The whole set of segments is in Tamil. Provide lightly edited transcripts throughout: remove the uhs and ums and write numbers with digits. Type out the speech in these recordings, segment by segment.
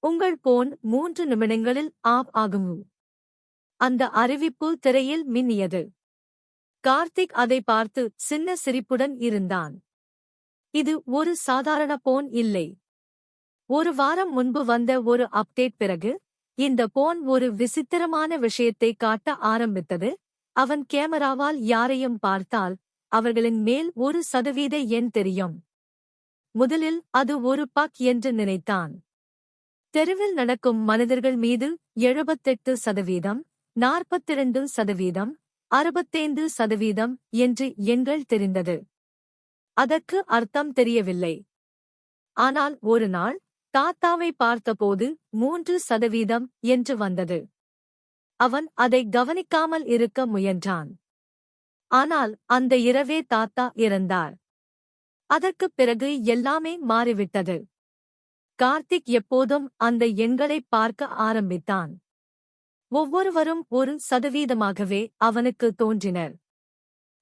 உங்கள் போன் 3 நிமிடங்களில் ஆஃப் ஆகும். அந்த அறிவிப்பு திரையில் மின்னியது. கார்த்திக் அதை பார்த்து சின்ன சிரிப்புடன் இருந்தான். இது ஒரு சாதாரண போன் இல்லை. ஒரு வாரம் முன்பு வந்த ஒரு அப்டேட் பிறகு இந்த போன் ஒரு விசித்திரமான விஷயத்தை காட்ட ஆரம்பித்தது. அவன் கேமராவால் யாரையும் பார்த்தால் அவர்களின் மேல் 1% எண் தெரியும். முதலில் அது ஒரு பக் என்று நினைத்தான். தெருவில் நடக்கும் மனிதர்கள் மீது 78%, 42%, 65% என்று எண்கள் தெரிந்தது. அதற்கு அர்த்தம் தெரியவில்லை. ஆனால் ஒரு நாள் தாத்தாவை பார்த்தபோது 3% என்று வந்தது. அவன் அதை கவனிக்காமல் இருக்க முயன்றான். ஆனால் அந்த இரவே தாத்தா இறந்தார். அதற்குப் பிறகு எல்லாமே மாறிவிட்டது. கார்த்திக் எப்போதும் அந்த எண்களைப் பார்க்க ஆரம்பித்தான். ஒவ்வொருவரும் 1%ஆகவே அவனுக்கு தோன்றினர்.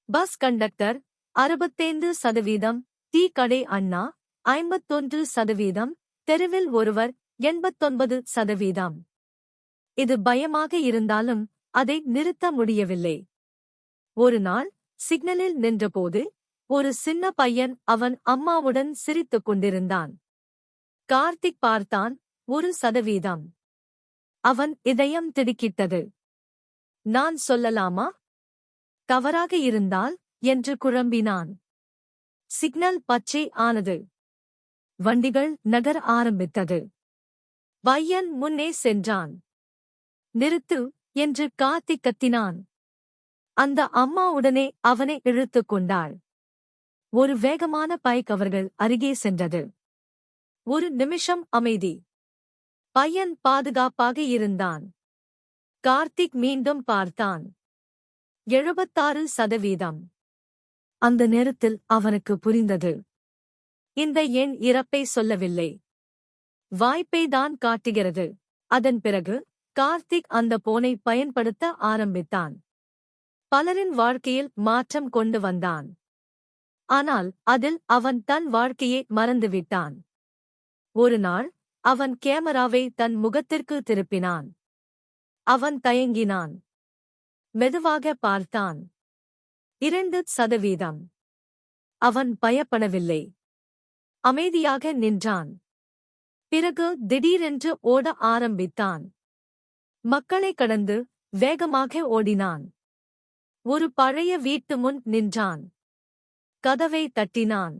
பஸ் கண்டக்டர் 65%, டீ கடை அண்ணா 51%, தெருவில் ஒருவர் 89%. இது பயமாக இருந்தாலும் அதை நிறுத்த முடியவில்லை. ஒரு நாள் சிக்னலில் நின்றபோது ஒரு சின்ன பையன் அவன் அம்மாவுடன் சிரித்துக் கொண்டிருந்தான். கார்த்திக் பார்த்தான், 1%. அவன் இதயம் திடுக்கிட்டது. நான் சொல்லலாமா? தவறாக இருந்தால் என்று குழம்பினான். சிக்னல் பச்சை ஆனது. வண்டிகள் நகர ஆரம்பித்தது. பையன் முன்னே சென்றான். நிறுத்து என்று கார்த்திக் கத்தினான். அந்த அம்மா உடனே அவனை இழுத்துக் கொண்டாள். ஒரு வேகமான பைக் அவர்கள் அருகே சென்றது. ஒரு நிமிஷம் அமைதி. பையன் பாதுகாப்பாக இருந்தான். கார்த்திக் மீண்டும் பார்த்தான். 76%. அந்த நேரத்தில் அவனுக்கு புரிந்தது. இந்த எண் இறப்பை சொல்லவில்லை. வாய்ப்பை தான் காட்டுகிறது. அதன் பிறகு கார்த்திக் அந்த போனை பயன்படுத்த ஆரம்பித்தான். பலரின் வாழ்க்கையில் மாற்றம் கொண்டு வந்தான். ஆனால் அதில் அவன் தன் வாழ்க்கையை மறந்துவிட்டான். ஒரு நாள் அவன் கேமராவை தன் முகத்திற்கு திருப்பினான். அவன் தயங்கினான். மெதுவாக பார்த்தான். 2%. அவன் பயப்படவில்லை. அமைதியாக நின்றான். பிறகு திடீரென்று ஓட ஆரம்பித்தான். மக்களை கடந்து வேகமாக ஓடினான். ஒரு பழைய வீட்டு முன் நின்றான். கதவை தட்டினான்.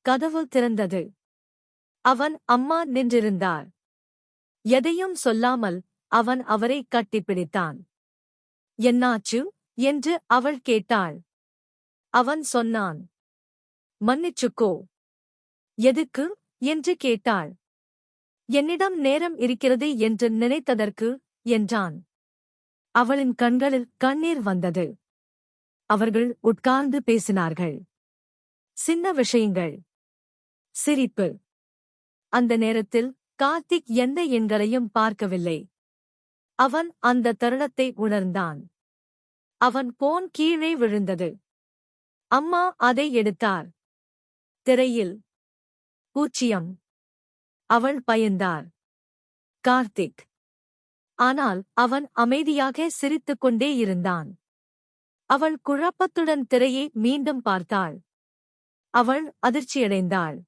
கதவு திறந்தது. அவன் அம்மா நின்றிருந்தார். எதையும் சொல்லாமல் அவன் அவரை கட்டிப்பிடித்தான். என்னாச்சு என்று அவள் கேட்டாள். அவன் சொன்னான். மன்னிச்சுக்கோ. எதுக்கு என்று கேட்டாள். என்னிடம் நேரம் இருக்கிறது என்று நினைத்ததற்கு என்றான். அவளின் கண்களில் கண்ணீர் வந்தது. அவர்கள் உட்கார்ந்து பேசினார்கள். சின்ன விஷயங்கள். சிரிப்பு. அந்த நேரத்தில் கார்த்திக் எந்த எண்களையும் பார்க்கவில்லை. அவன் அந்த தருணத்தை உணர்ந்தான். அவன் போன் கீழே விழுந்தது. அம்மா அதை எடுத்தார். திரையில் 0. அவள் பயந்தார். கார்த்திக். ஆனால் அவன் அமைதியாக சிரித்துக் கொண்டே இருந்தான். அவள் குழப்பத்துடன் திரையை மீண்டும் பார்த்தாள். அவள் அதிர்ச்சியடைந்தாள்.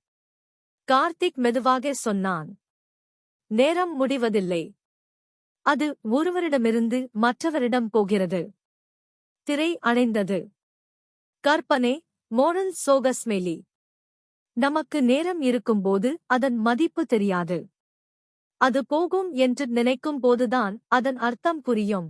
கார்த்திக் மெதுவாக சொன்னான். நேரம் முடிவதில்லை. அது ஒருவரிடமிருந்து மற்றவரிடம் போகிறது. திரை அணைந்தது. கற்பனை, மோரல் சோகஸ்மெலி. நமக்கு நேரம் இருக்கும்போது அதன் மதிப்பு தெரியாது. அது போகும் என்று நினைக்கும் போதுதான் அதன் அர்த்தம் புரியும்.